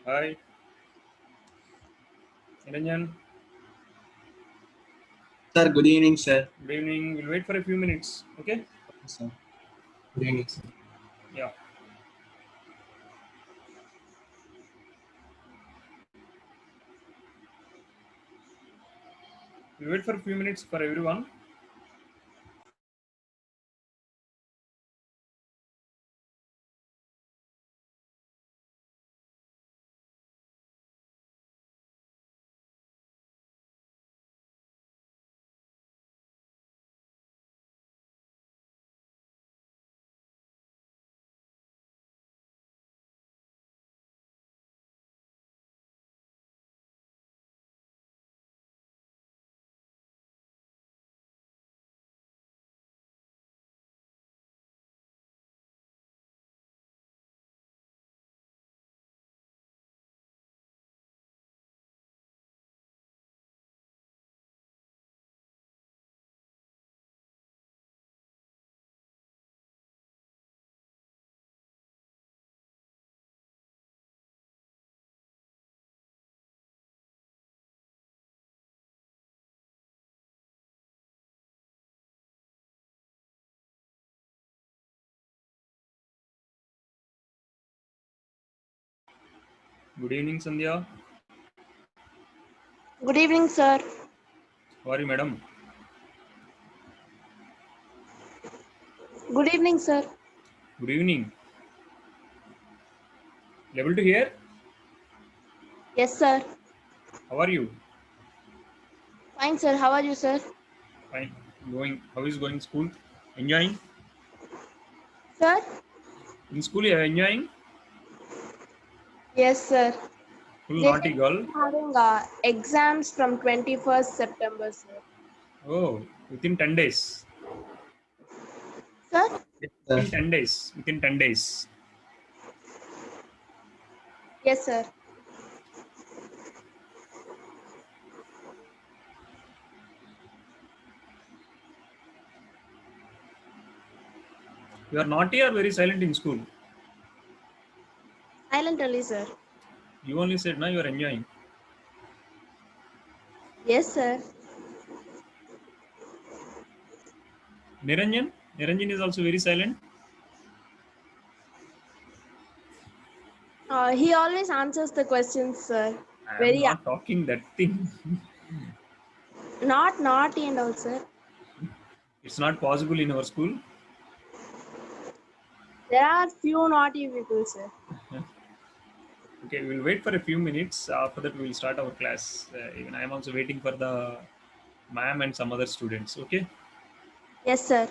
Hi, Niranjan. Sir, good evening, sir. Good evening. We'll wait for a few minutes. Okay? Sir. Good evening, sir. Yeah. We'll wait for a few minutes for everyone. Good evening, Sandhya. Good evening, sir. How are you, madam? Good evening, sir. Good evening. Able to hear? Yes, sir. How are you? Fine, sir. How are you, sir? Fine. Going. How is going school? Enjoying? Sir? In school, you are enjoying? Yes, sir. Full They naughty said girl. having exams from 21st September, sir. Oh, within 10 days. Sir? Sir, Within 10 days. Within 10 days. Yes, sir. You are naughty or very silent in school? Silent only, sir. You only said now you are enjoying. Yes, sir. Niranjan? Niranjan is also very silent. He always answers the questions, sir. I am Very not talking that thing. not naughty and all, sir. It's not possible in our school. There are few naughty people, sir. Okay, we'll wait for a few minutes. After that, we will start our class. Even I am also waiting for the ma'am and some other students. Okay. Yes, sir.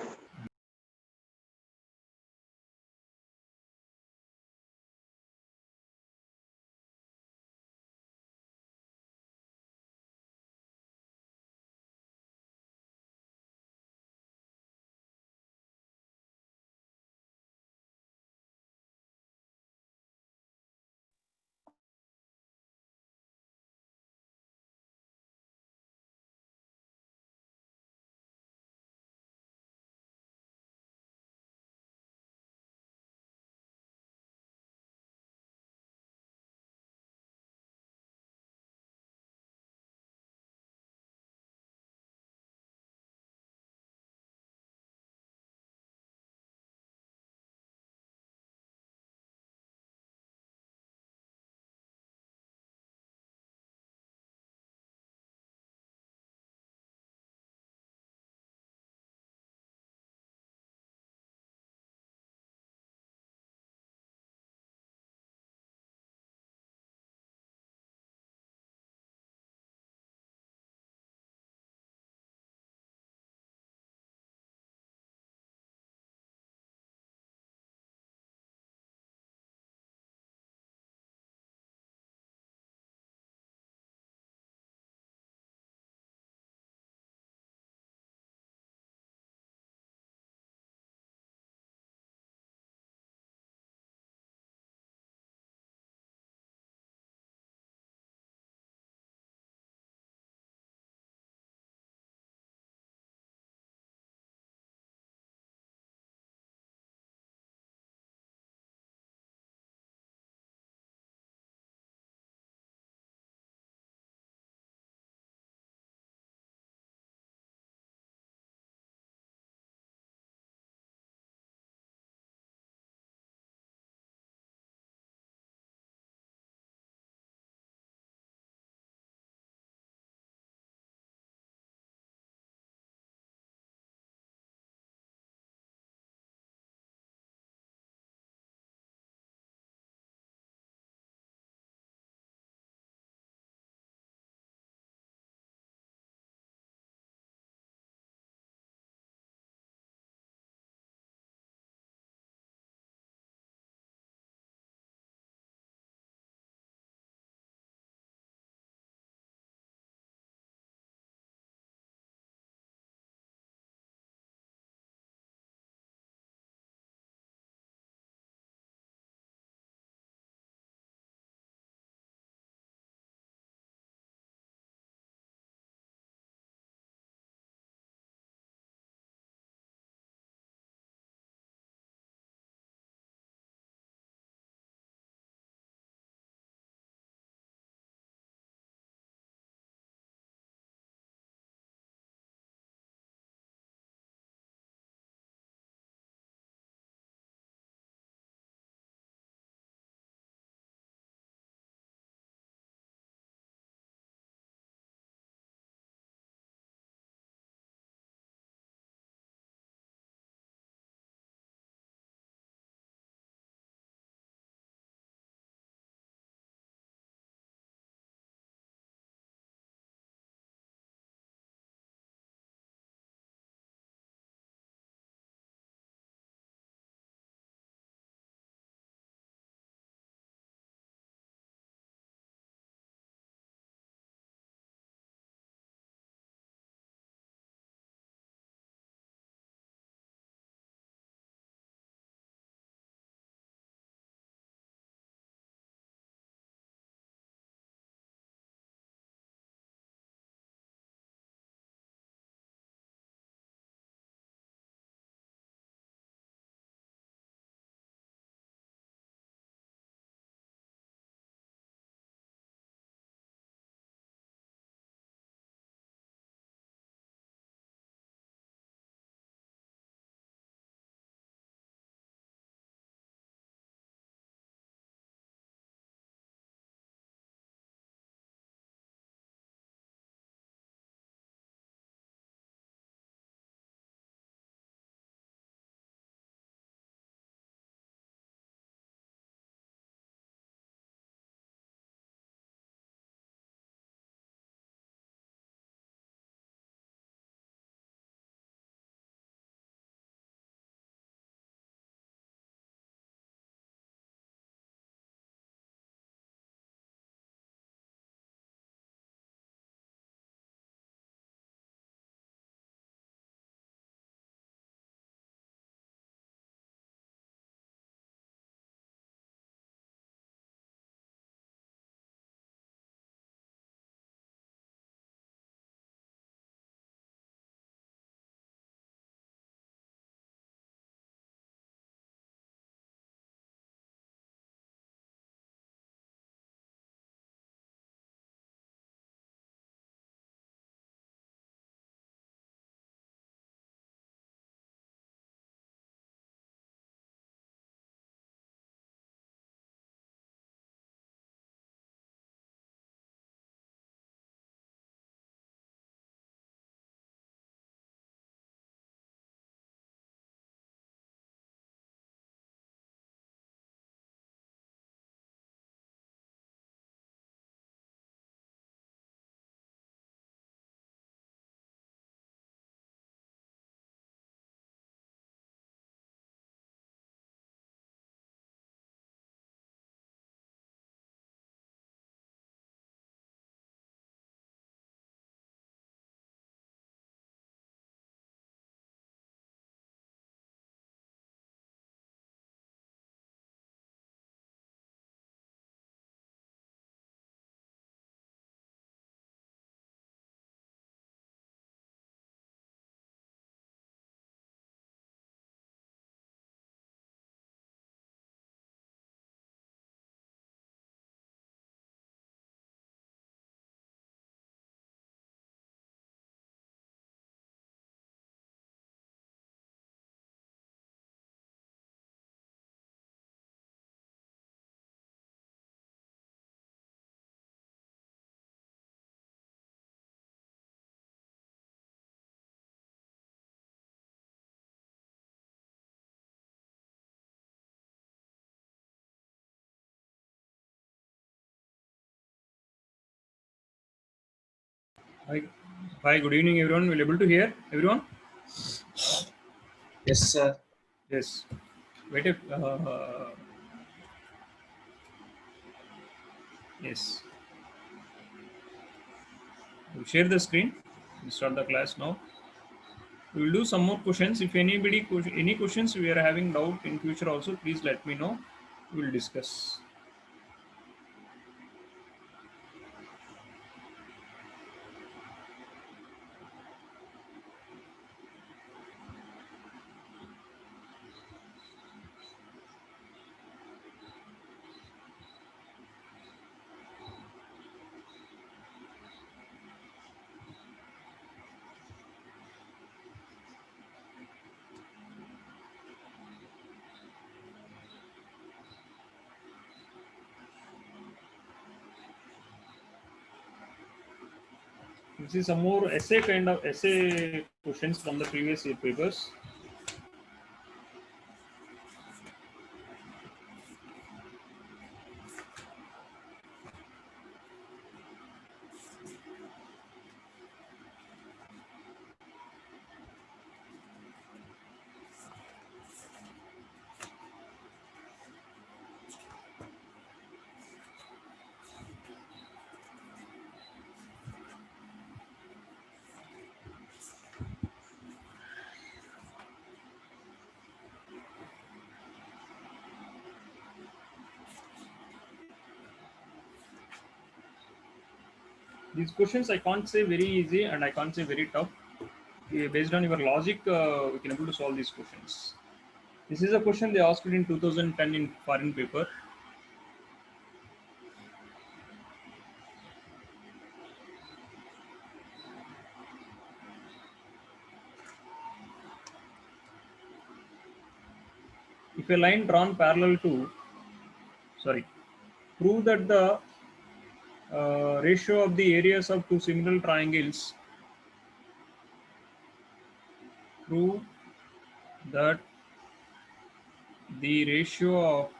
Hi, hi, good evening, everyone. Will you able to hear everyone? Yes, sir. Yes. Wait a yes. We'll share the screen. We'll start the class now. We will do some more questions. If anybody any questions we are having doubt in future also, please let me know. We will discuss. You see some more essay kind of essay questions from the previous year papers. These questions I can't say very easy and I can't say very tough. Based on your logic, we can able to solve these questions. This is a question they asked it in 2010 in foreign paper. If a line drawn parallel to, sorry, prove that the ratio of the areas of two similar triangles, prove that the ratio of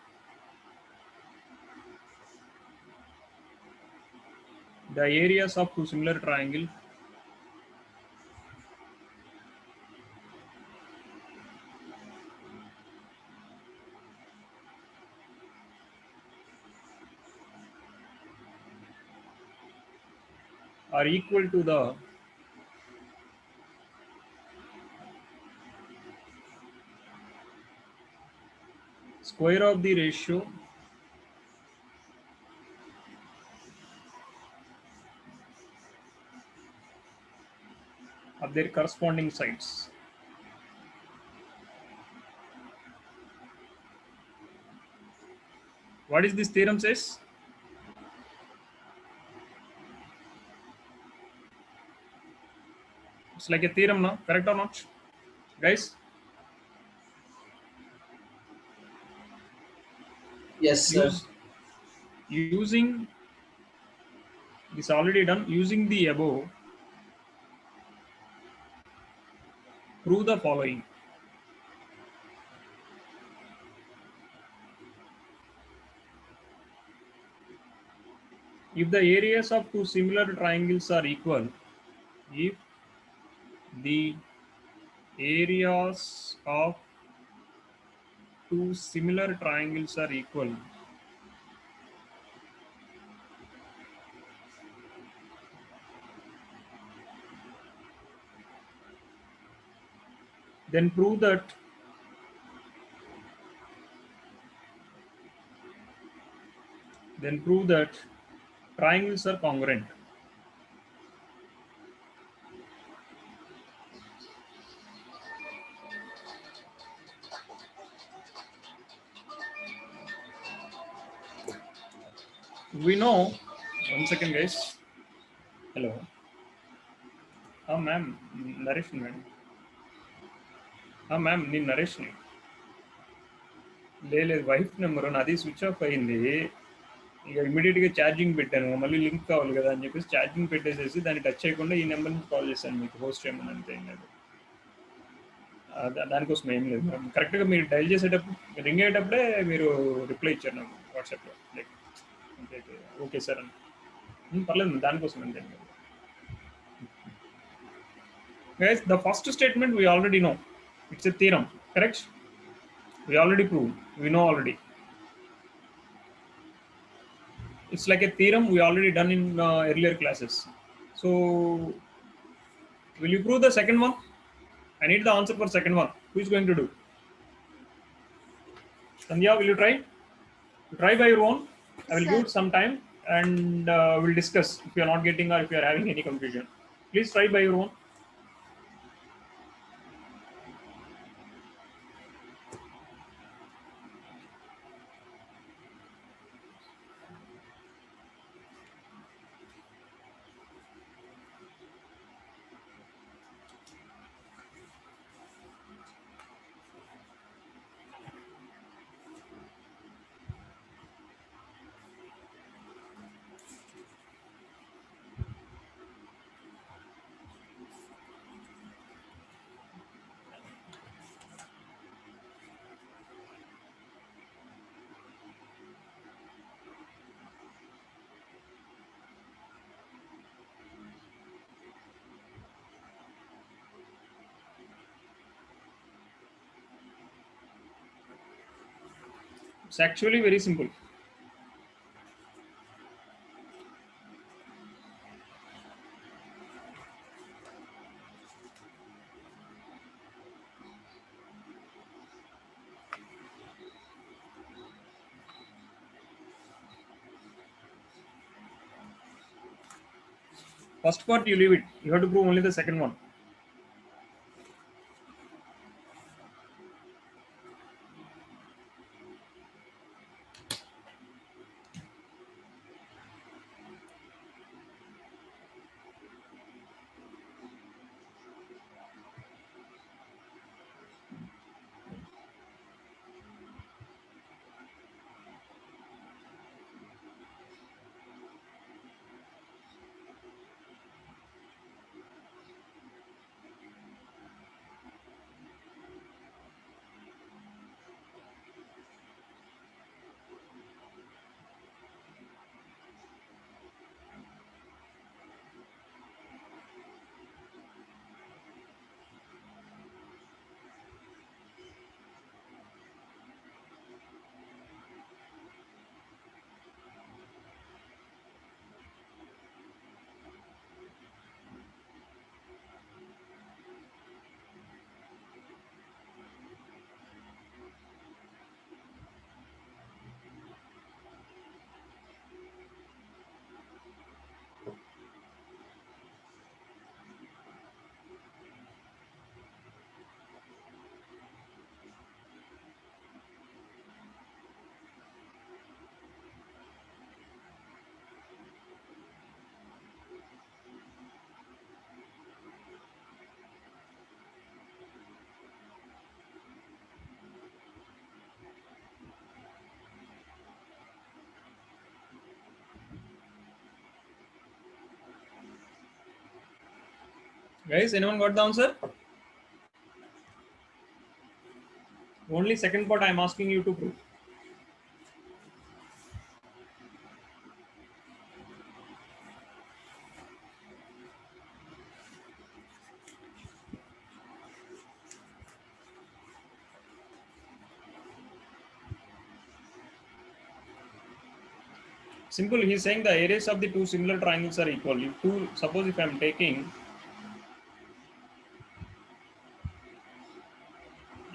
the areas of two similar triangles are equal to the square of the ratio of their corresponding sides. What is this theorem says? It's like a theorem now, correct or not? Guys, Yes, sir. using this already done, using the above, prove the following. If the areas of two similar triangles are equal, if the areas of two similar triangles are equal, then prove that triangles are congruent. We know, one second, guys. Hello. Ma'am, Naresh, madam. Ma'am నేను నరేష్ని లేదు wife number నాది switch off అయింది. ఇక ఇమీడియట్గా charging పెట్టాను, మళ్ళీ link కావాలి కదా అని చెప్పేసి ఛార్జింగ్ పెట్టేసేసి దాన్ని టచ్ చేయకుండా ఈ నెంబర్ నుంచి కాల్ చేశాను మీకు, హోస్ట్ చేయమని. అంతే ఏం లేదు, దానికోసం ఏం లేదు మేడం. కరెక్ట్గా మీరు డైల్ చేసేటప్పుడు రింగ్ అయ్యేటప్పుడే మీరు రిప్లై ఇచ్చారు నాకు వాట్సాప్లో, లైక్ ఓకే సార్ అని. పర్లేదు దానికోసం అంతే. Guys, the first statement we already know. It's a theorem, correct? We already proved. We know already. It's like a theorem we already done in earlier classes. So, will you prove the second one? I need the answer for second one. Who is going to do? Sandhya, will you try? Try by your own. I will give Sir, it some time and we'll discuss if you are not getting or if you are having any confusion. Please try by your own. It's actually very simple. First part you leave it. You have to prove only the second one. Guys, anyone got the answer? Only second part I am asking you to prove. Simple. He's saying the areas of the two similar triangles are equal. Suppose if I am taking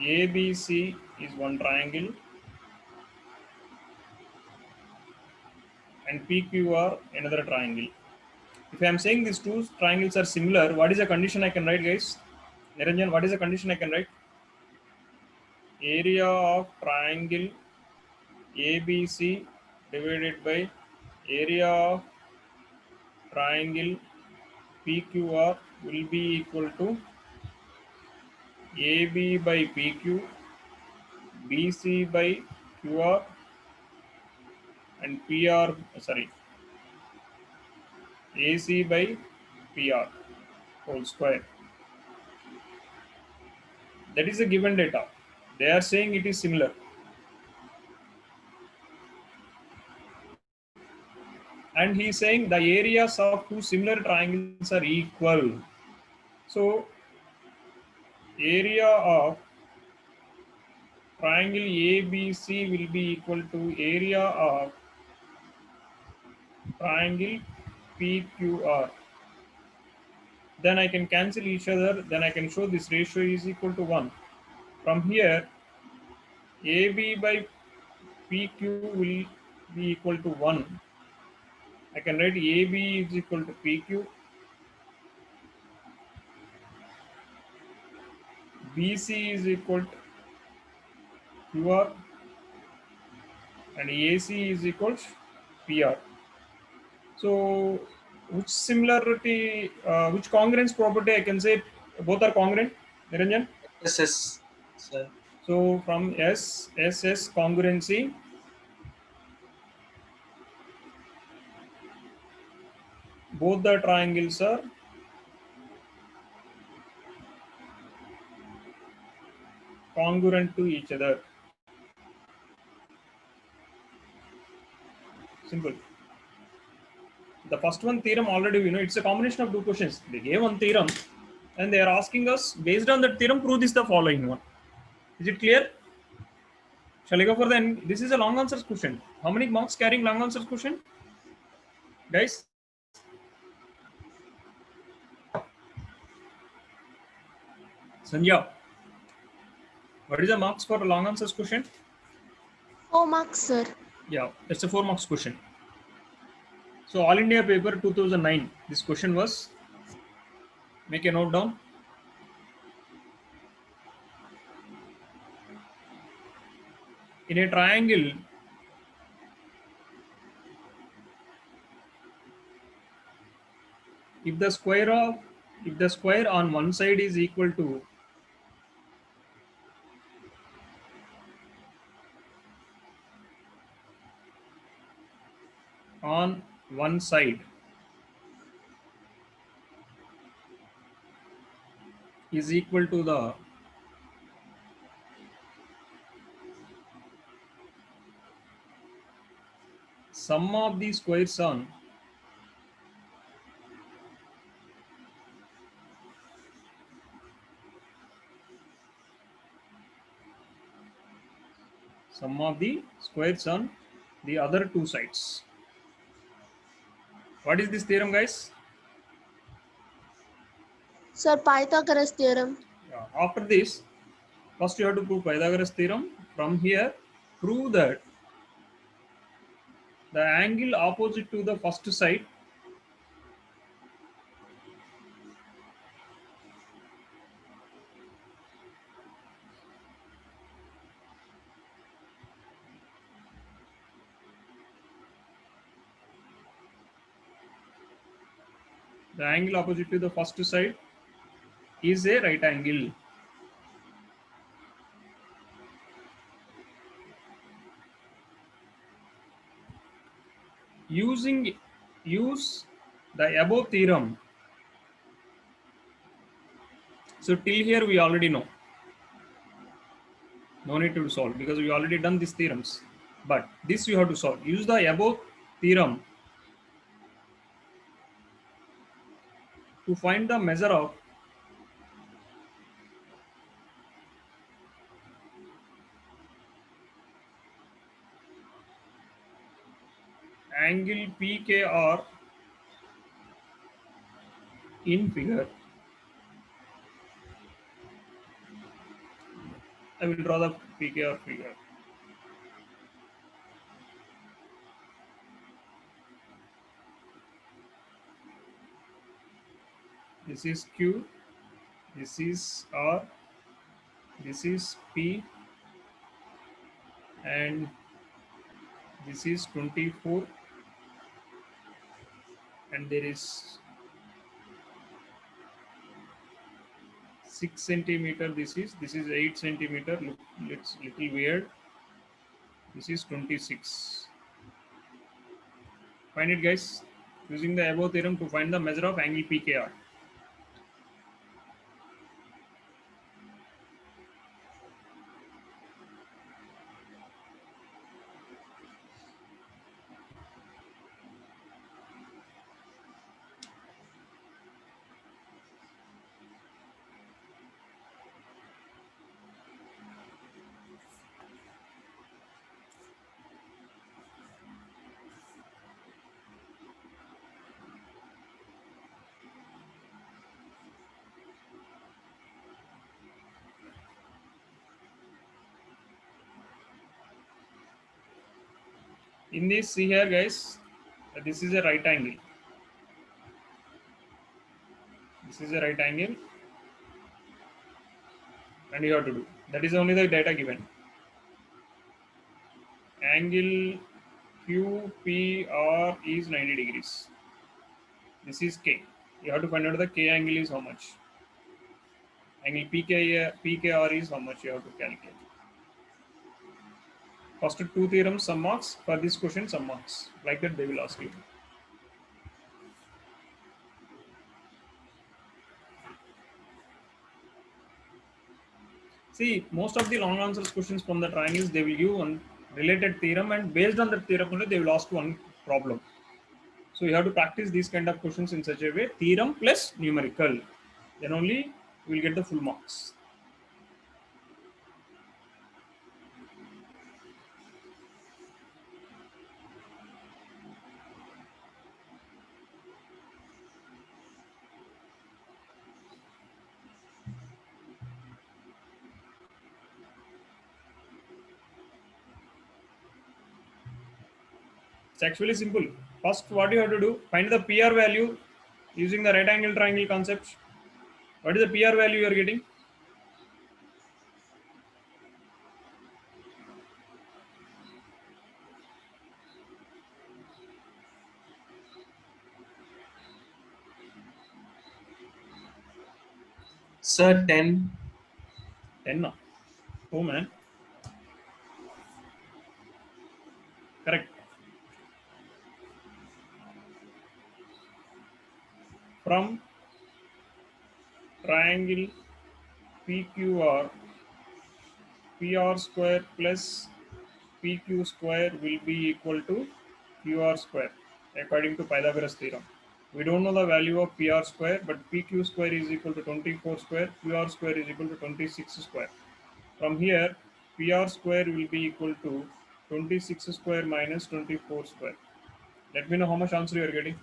ABC is one triangle and PQR another triangle. If I am saying these two triangles are similar, what is the condition I can write, guys? Niranjan, what is the condition I can write? Area of triangle ABC divided by area of triangle PQR will be equal to AB by PQ, BC by QR, and AC by PR whole square. That is a given data. They are saying it is similar. And he is saying the areas of two similar triangles are equal. So area of triangle ABC will be equal to area of triangle PQR. Then I can cancel each other. Then I can show this ratio is equal to 1. From here, AB by PQ will be equal to 1. I can write AB is equal to PQ, BC is equal to QR, and AC is equal to PR. So, which similarity, which congruence property I can say both are congruent, Niranjan? SSS, sir. So, from SS congruency, both the triangles are congruent to each other. Simple. The first one theorem already we know, it's a combination of two questions. They gave one theorem and they are asking us based on that theorem prove this the following one. Is it clear? Shall I go for the end? This is a long answers question. How many marks carrying long answers question? Guys? Sanja, what is the marks for a long answers question? 4 marks, sir. Yeah, it's a 4 marks question. So All India paper 2009, this question was, make a note down. In a triangle, if the square on one side is equal to on one side is equal to the sum of the squares on the other two sides. What is this theorem, guys? Sir, Pythagoras theorem. After this, first you have to prove Pythagoras theorem. From here, prove that the angle opposite to the first side is a right angle. Use the above theorem. So till here we already know. No need to solve because we already done these theorems. But this you have to solve. Use the above theorem to find the measure of angle PKR in figure. I will draw the PKR figure. This is Q, this is R, this is P, and this is 24, and there is 6 centimeter. This is 8 centimeter. Look, it's little weird. This is 26. Find it, guys, using the above theorem to find the measure of angle PKR. In this, see here guys, this is a right angle. This is a right angle, and you have to do. That is only the data given. Angle QPR is 90 degrees. This is K. You have to find out the K angle is how much. Angle PKR is how much you have to calculate. First two theorems, some marks. For this question, some marks. Like that, they will ask you. See, most of the long answers questions from the triangles, they will give one related theorem, and based on that theorem only, they will ask one problem. So you have to practice these kind of questions in such a way, theorem plus numerical. Then only you will get the full marks. It's actually simple. First, what you have to do, find the PR value using the right angle triangle concept. What is the PR value you are getting? Sir, 10. 10 now. Oh man. Correct. From triangle PQR, PR square plus PQ square will be equal to QR square according to Pythagoras theorem. We don't know the value of PR square, but PQ square is equal to 24 square, QR square is equal to 26 square. From here, PR square will be equal to 26 square minus 24 square. Let me know how much answer you are getting.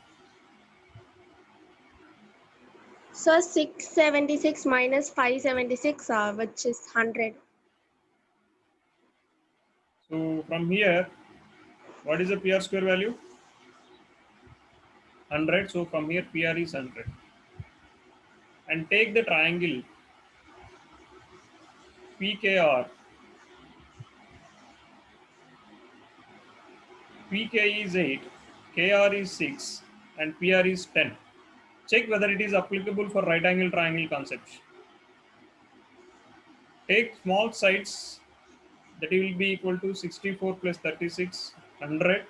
So 676 minus 576, which is 100. So from here, what is the PR square value? 100. So from here, PR is 100. And take the triangle PKR. PK is 8, KR is 6, and PR is 10. Check whether it is applicable for right angle triangle concept. Take small sides, that will be equal to 64 plus 36, 100.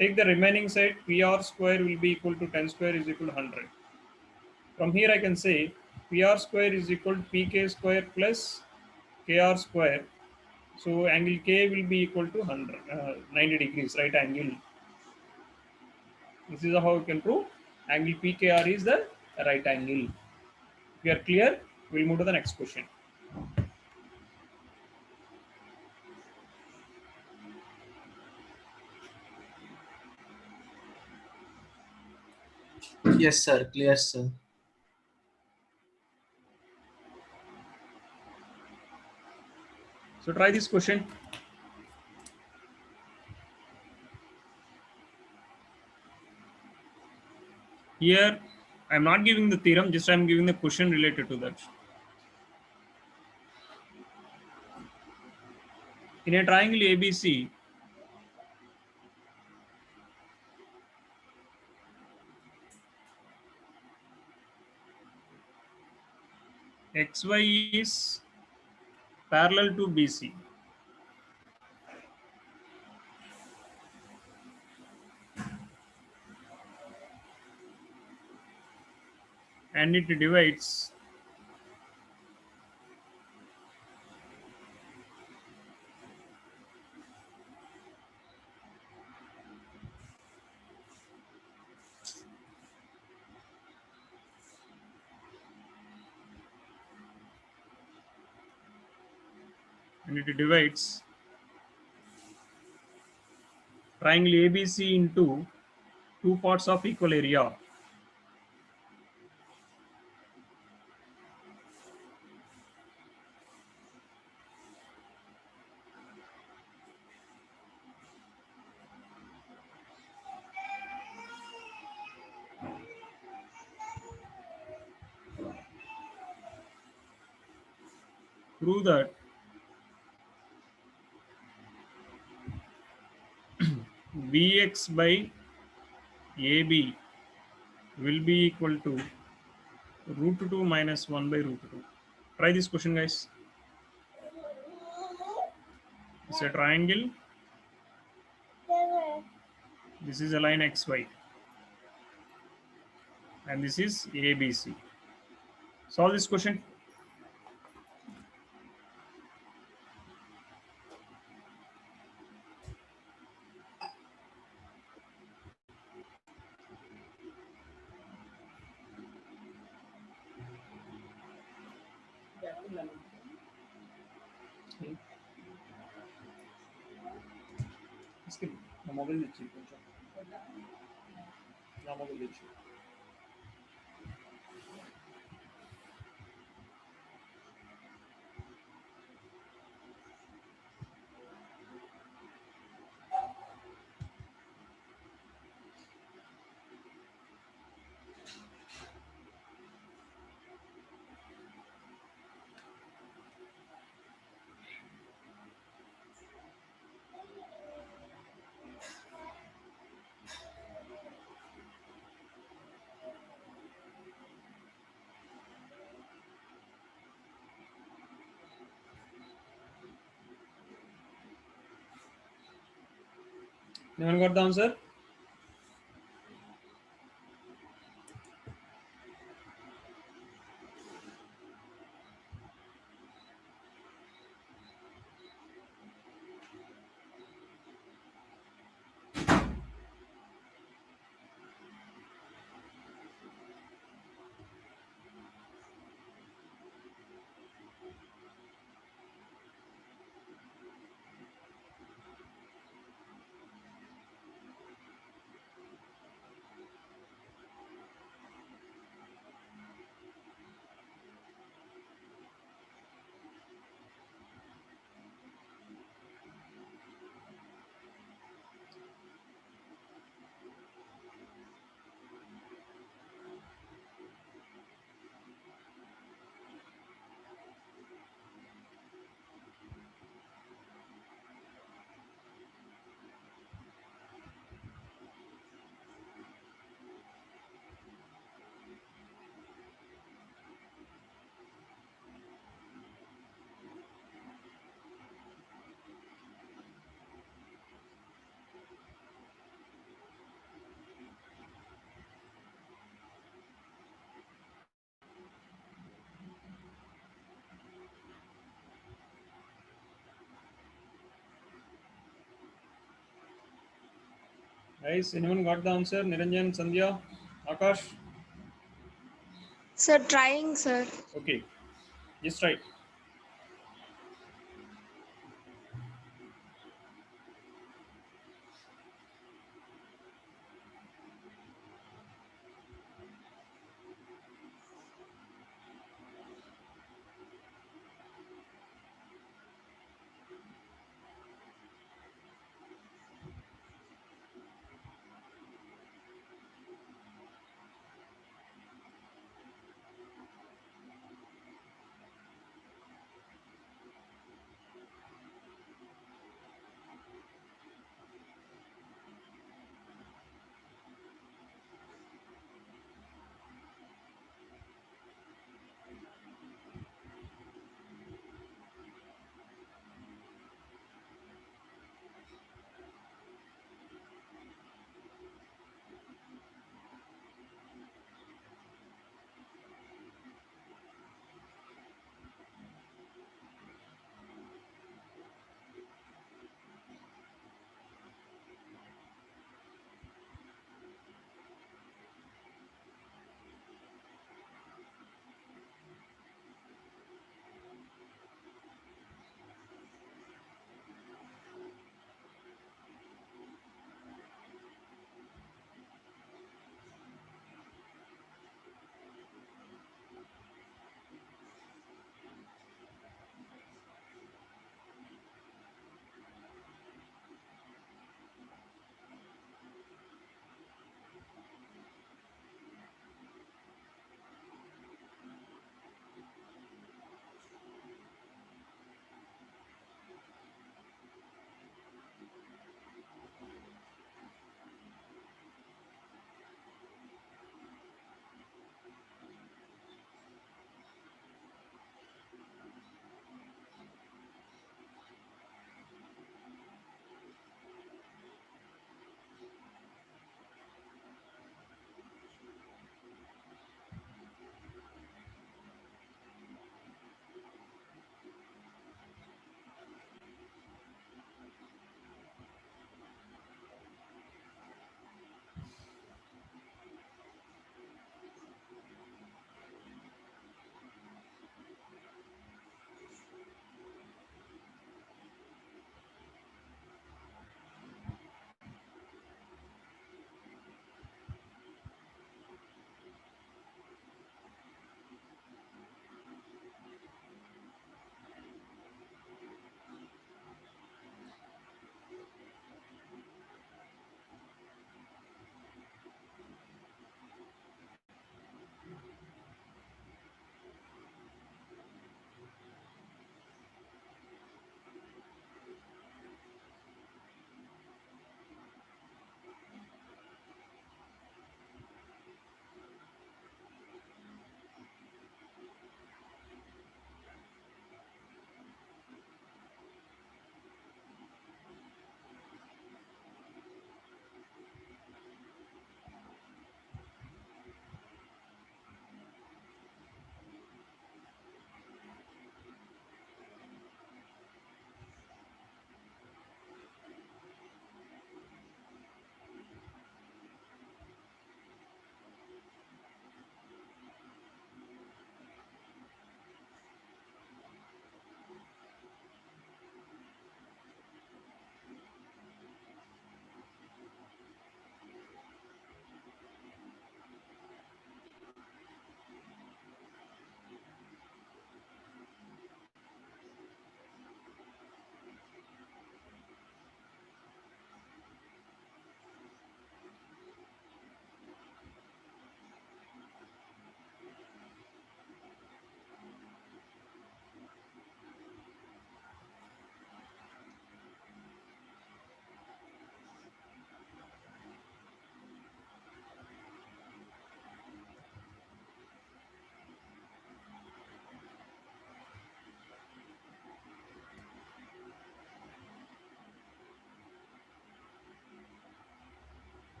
Take the remaining side, PR square will be equal to 10 square is equal to 100. From here I can say PR square is equal to PK square plus KR square. So angle K will be equal to 90 degrees, right angle. This is how you can prove angle PKR is the right angle. If you are clear, we'll move to the next question. Yes, sir. Clear, sir. So try this question. Here, I'm not giving the theorem, just I'm giving the question related to that. In a triangle ABC, XY is parallel to BC. And it divides triangle ABC into two parts of equal area. prove that Vx by AB will be equal to root 2 minus 1 by root 2. Try this question, guys. It's a triangle. This is a line XY. And this is ABC. Solve this question. इसके mobile दीजिए mobile दीजिए Anyone got the answer? Guys, anyone got the answer? Niranjan, Sandhya, Akash? Sir, trying, sir. Okay, just try.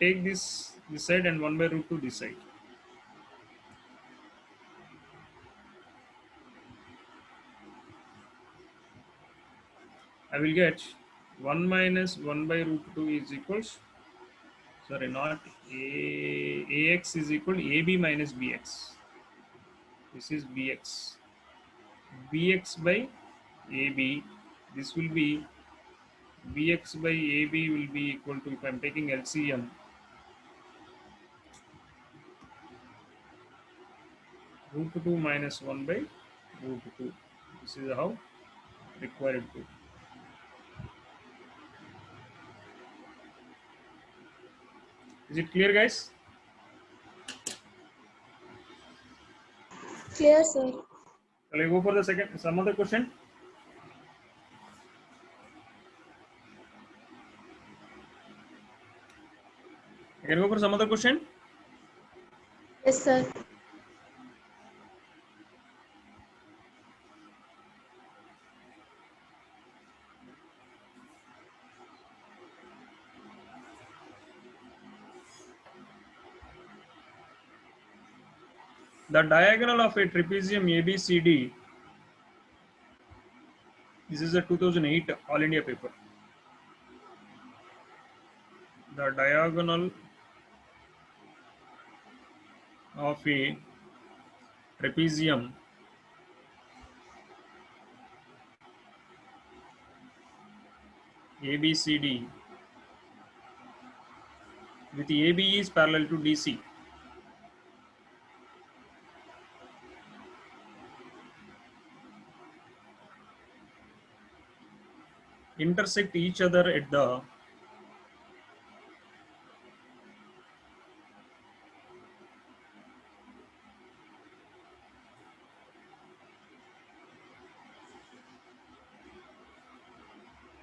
take this side and 1 by root 2 this side. I will get 1 minus 1 by root 2 is equals, sorry, not ax is equal to ab minus bx. This is bx. Bx by ab. This will be bx by ab will be equal to, if I am taking LCM, root 2 minus 1 by root 2. This is how required to. Is it clear, guys? Clear, sir. Shall I go for the second, some other question? I can go for some other question. Yes, sir. The diagonal of a trapezium ABCD. This is a 2008 All India paper. The diagonal of a trapezium ABCD with AB is parallel to DC. Intersect each other at the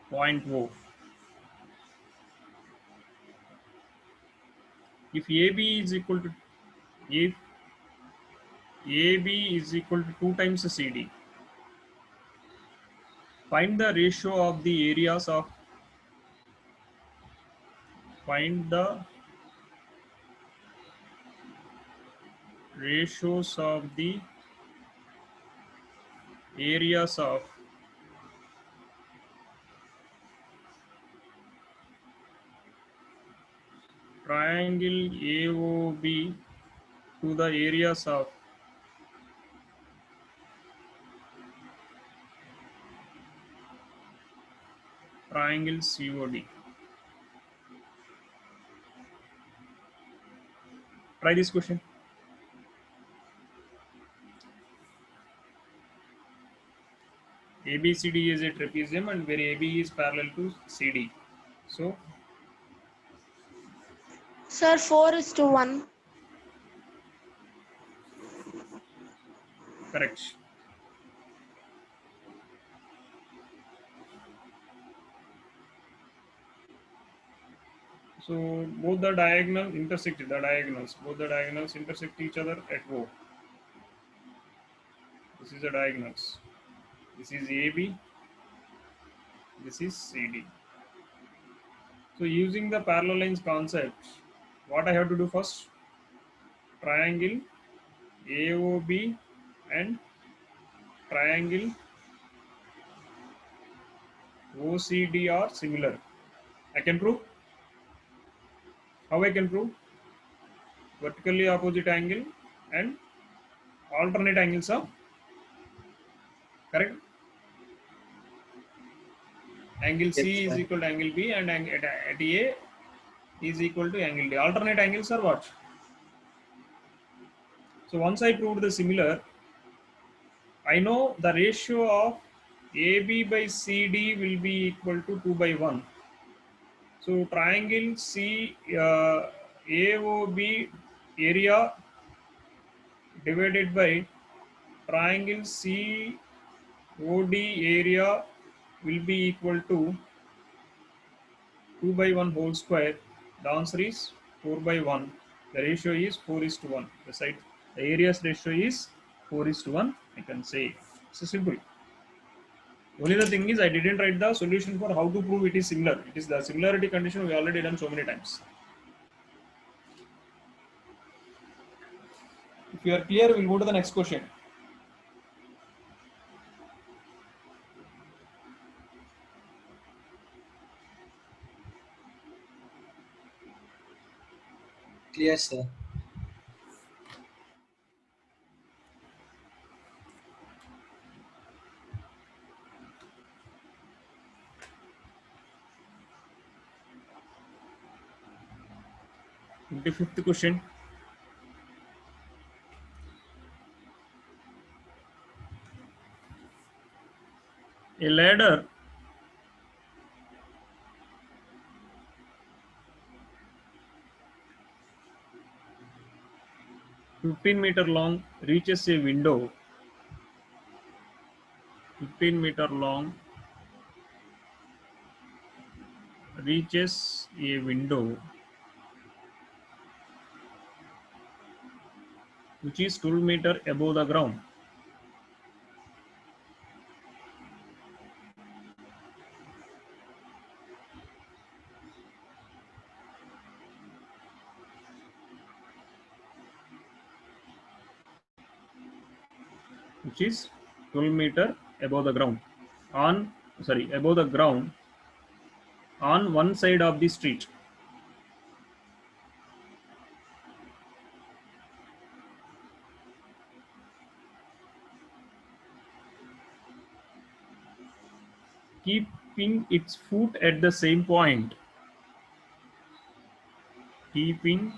point O. If AB is equal to, if AB is equal to 2 times CD, find the ratio of the areas of, find the ratios of the areas of triangle AOB to the areas of triangle COD. Try this question. ABCD is a trapezium and where AB is parallel to CD. So, Sir, 4:1. correct. So, both the diagonal intersect, the diagonals, both the diagonals intersect each other at O. This is the diagonals. This is AB, this is CD. So, using the parallel lines concept, what I have to do first? Triangle AOB and triangle OCD are similar. I can prove. How I can prove? Vertically opposite angle and alternate angles are correct. Angle Yes, C is sir. equal to angle B and at A is equal to angle D. Alternate angles are what? So once I proved the similar, I know the ratio of AB by CD will be equal to 2 by 1. So triangle AOB area divided by triangle COD area will be equal to 2 by 1 whole square. The answer is 4 by 1. The ratio is 4:1. The areas ratio is 4:1. I can say it's simple. Only the thing is I didn't write the solution for how to prove it is similar. It is the similarity condition we already done so many times. If you are clear, we'll go to the next question. Clear, sir. The fifth question. A ladder (15-meter long) reaches a window. 15-meter long reaches a window which is 12 meters above the ground. Which is 12 meters above the ground. Above the ground on one side of the street. Keeping its foot at the same point. Keeping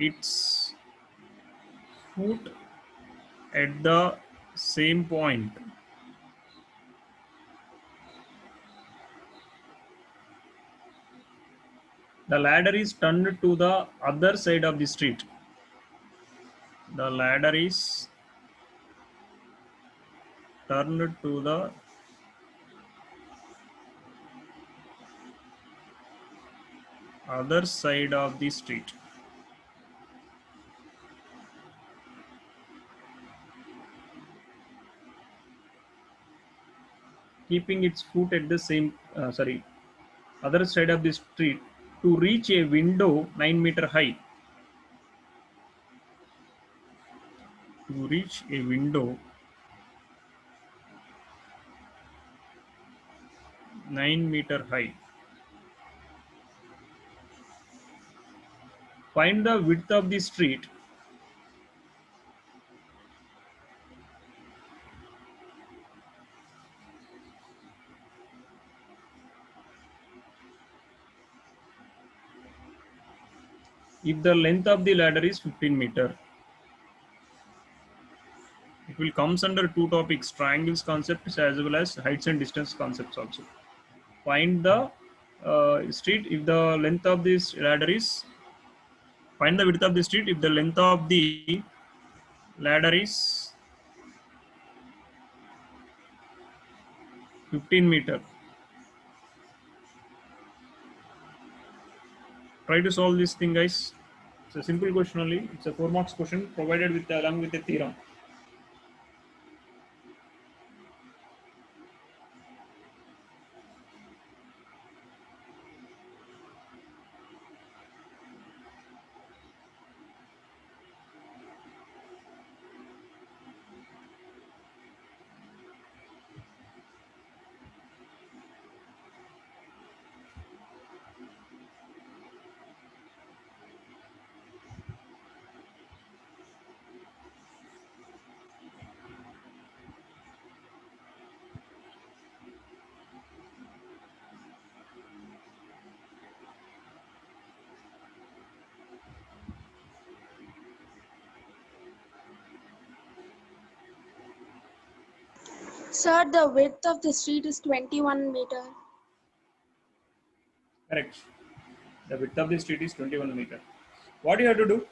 its foot at the same point. The ladder is turned to the other side of the street. The ladder is turned to the other side of the street. Keeping its foot at the other side of the street to reach a window 9 meters high. To reach a window 9 meters high. Find the width of the street. If the length of the ladder is 15 meters. It will comes under two topics, triangles concepts as well as heights and distance concepts also. Find the street if the length of this ladder is, find the width of the street if the length of the ladder is 15 meters. Try to solve this thing, guys. It's a simple question only. It's a 4 marks question provided with along with a theorem. Sir, the width of the street is 21 meter. Correct. The width of the street is 21 meters. What you have to do?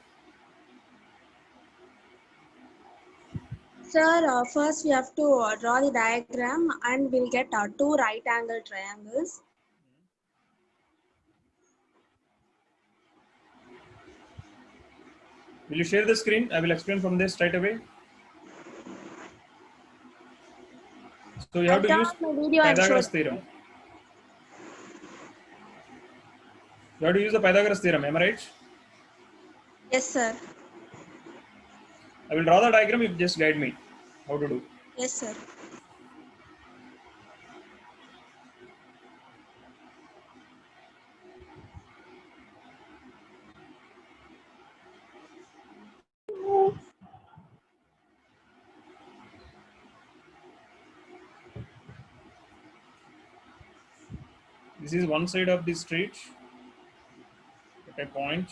Sir, first we have to draw the diagram and we'll get two right angle triangles. Will you share the screen? I will explain from this straight away. So you have to I'll use turn off my video and Pythagoras show. theorem. You have to use the Pythagoras theorem, am I right? Yes, sir. I will draw the diagram. You just guide me how to do. Yes, sir. This is one side of the street at a point.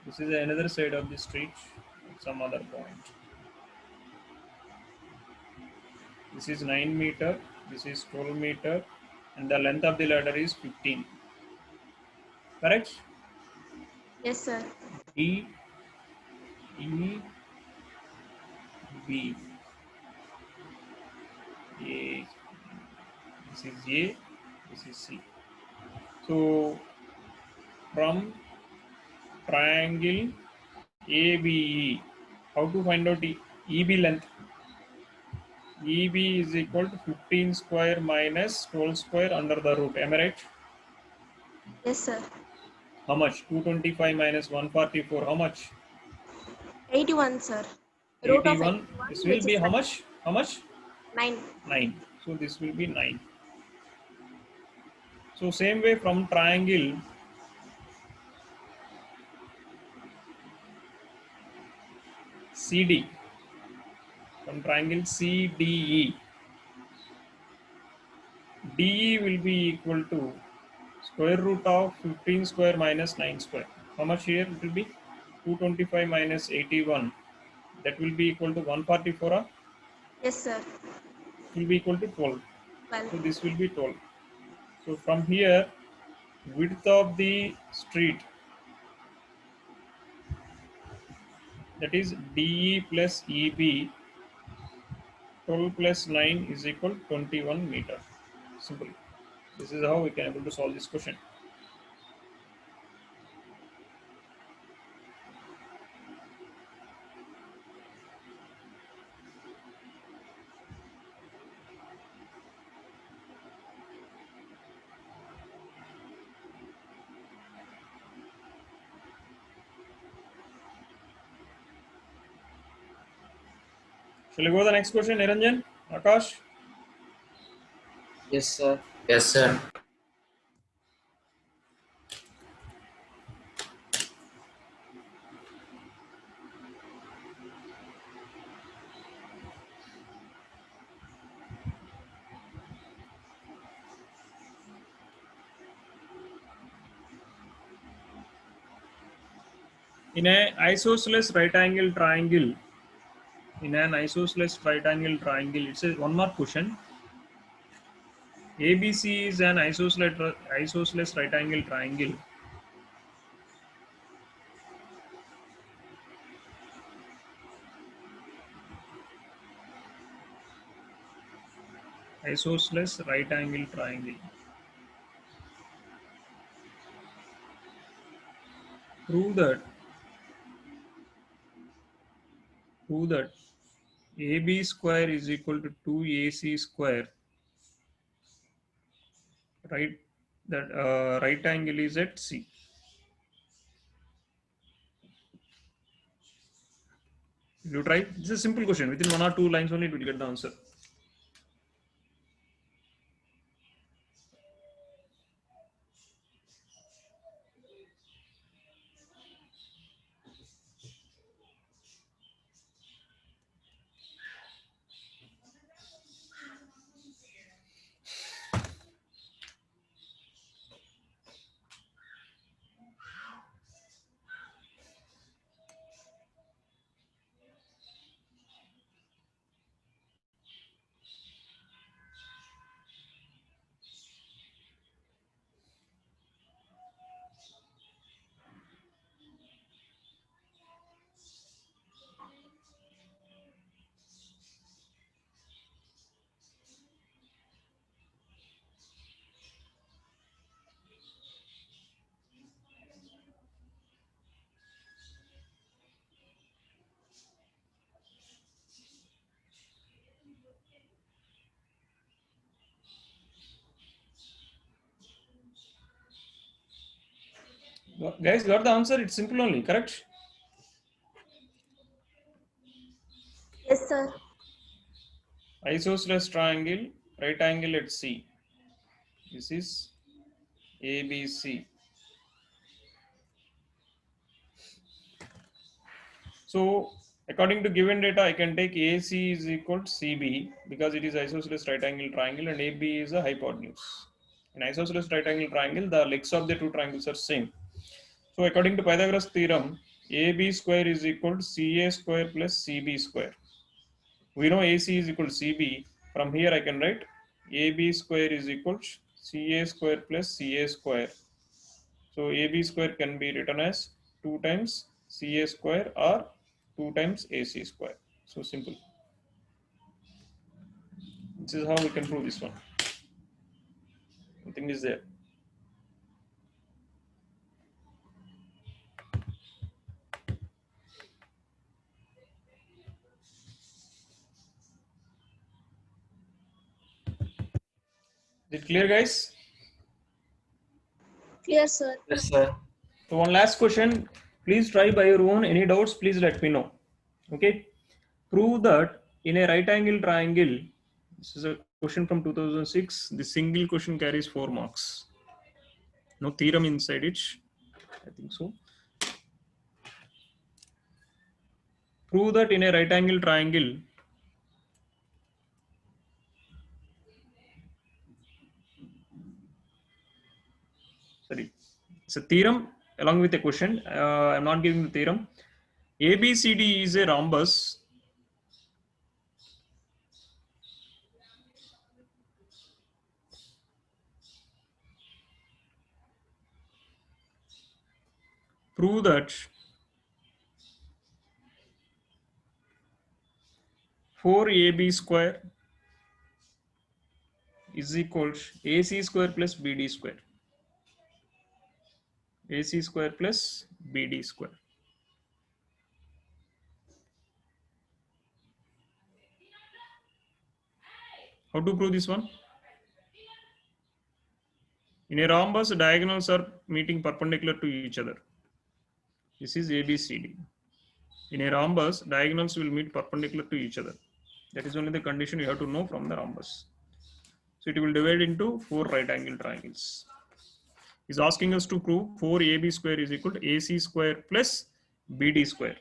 This is another side of the street at some other point. This is 9 meter. This is 12 meter, and the length of the ladder is 15. Correct? Yes, sir. D, E, B, A. This is A. This is C. So from triangle ABE, how to find out EB length? EB is equal to 15 square minus 12 square under the root. Am I right? Yes, sir. How much? 225 minus 144. How much? 81, sir. Root of 81. 81, This which will be is how much? How much? 9. 9. So this will be 9. So same way from triangle CD, from triangle CDE, DE will be equal to square root of 15 square minus 9 square. How much here it will be? 225 minus 81. That will be equal to 144. Yes, sir. It will be equal to 12. 12. So this will be 12. So from here, width of the street, that is DE plus EB, 12 plus 9 is equal to 21 meter. Simple. This is how we can able to solve this question. Shall we go to the next question, Niranjan? Akash? Yes, sir. Yes, sir. In an isosceles right angle triangle, it says one more question. ABC is an isosceles right angle triangle. Isosceles right angle triangle. Prove that AB square is equal to 2AC square. Right, that right angle is at C. You try. This is a simple question. Within 1 or 2 lines only, it will get the answer. Guys, got the answer? It's simple only, correct? Yes, sir. Isosceles triangle, right angle at C. This is ABC. So according to given data, I can take AC is equal to CB because it is isosceles right angle triangle and AB is a hypotenuse. In isosceles right angle triangle, the legs of the two triangles are same. So according to Pythagoras theorem, AB square is equal to CA square plus CB square. We know AC is equal to CB. From here I can write AB square is equal to CA square plus CA square. So AB square can be written as 2 times CA square or 2 times AC square. So simple. This is how we can prove this one. Nothing is there. Is it clear, guys? Clear, sir. Yes, sir. So one last question. Please try by your own. Any doubts, please let me know. Okay. Prove that in a right angle triangle, this is a question from 2006. The single question carries 4 marks. No theorem inside it. I think so. Prove that in a right angle triangle, sorry, it's a theorem along with a question. I'm not giving the theorem. ABCD is a rhombus. Prove that 4AB square is equal to AC square plus BD square. AC square plus BD square. How to prove this one? In a rhombus, diagonals are meeting perpendicular to each other. This is ABCD. In a rhombus, diagonals will meet perpendicular to each other. That is only the condition you have to know from the rhombus. So it will divide into 4 right angle triangles. He's asking us to prove 4AB square is equal to AC square plus BD square.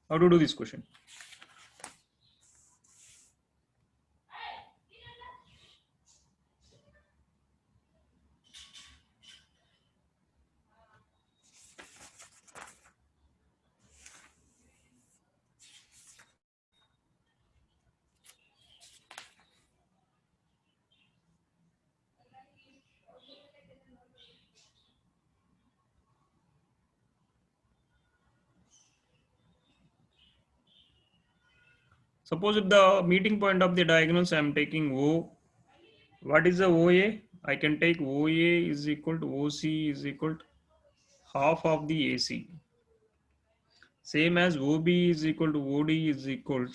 How to do this question? Suppose if the meeting point of the diagonals I am taking O, what is the OA? I can take OA is equal to OC is equal to half of the AC. Same as OB is equal to OD is equal to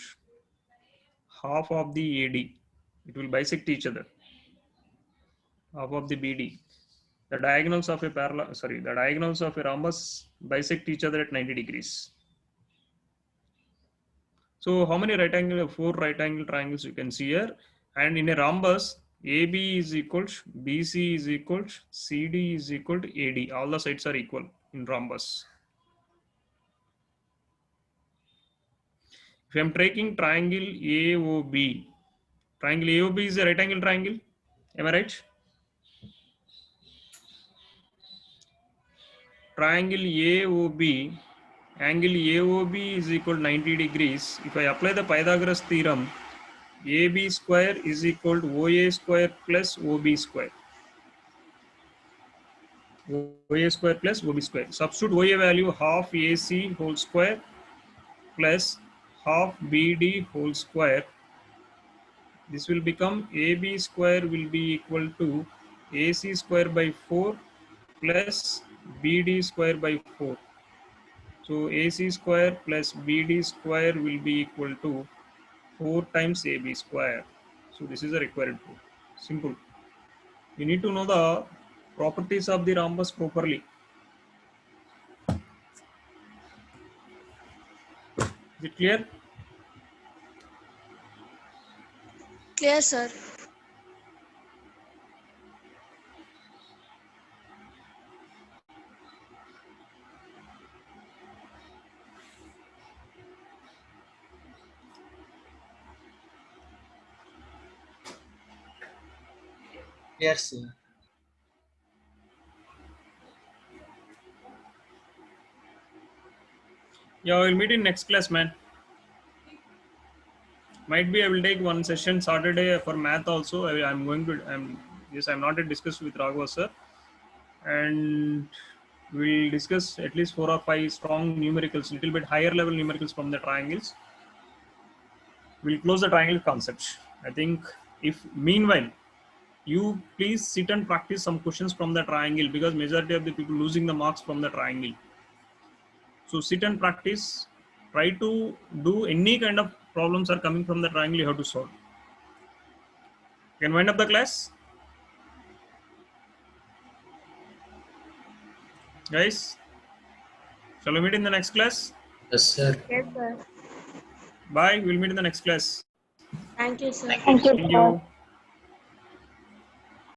half of the AD. It will bisect each other. Half of the BD. The diagonals of a the diagonals of a rhombus bisect each other at 90 degrees. So how many right angle, 4 right angle triangles you can see here, and in a rhombus, AB is equal to BC is equal to CD is equal to AD. All the sides are equal in rhombus. If I am taking triangle AOB, triangle AOB is a right angle triangle. Am I right? Triangle AOB, angle AOB is equal to 90 degrees. If I apply the Pythagoras theorem, AB square is equal to OA square plus OB square. OA square plus OB square. Substitute OA value half AC whole square plus half BD whole square. This will become AB square will be equal to AC square by 4 plus BD square by 4. So AC square plus BD square will be equal to 4 times AB square. So this is a required proof. Simple. You need to know the properties of the rhombus properly. Is it clear? Clear, sir. Clear, sir. Yeah, we'll meet in next class, man. Might be I will take one session Saturday for math also. I'm going to. I'm not yet discussed with Raghav sir, and we'll discuss at least 4 or 5 strong numericals, little bit higher level numericals from the triangles. We'll close the triangle concept. I think if meanwhile you please sit and practice some questions from the triangle, because majority of the people losing the marks from the triangle. So sit and practice. Try to do any kind of problems are coming from the triangle you have to solve. Can wind up the class, guys. Shall we meet in the next class? Yes, sir. Yes, sir. Bye. We'll meet in the next class. Thank you, sir. Thank you.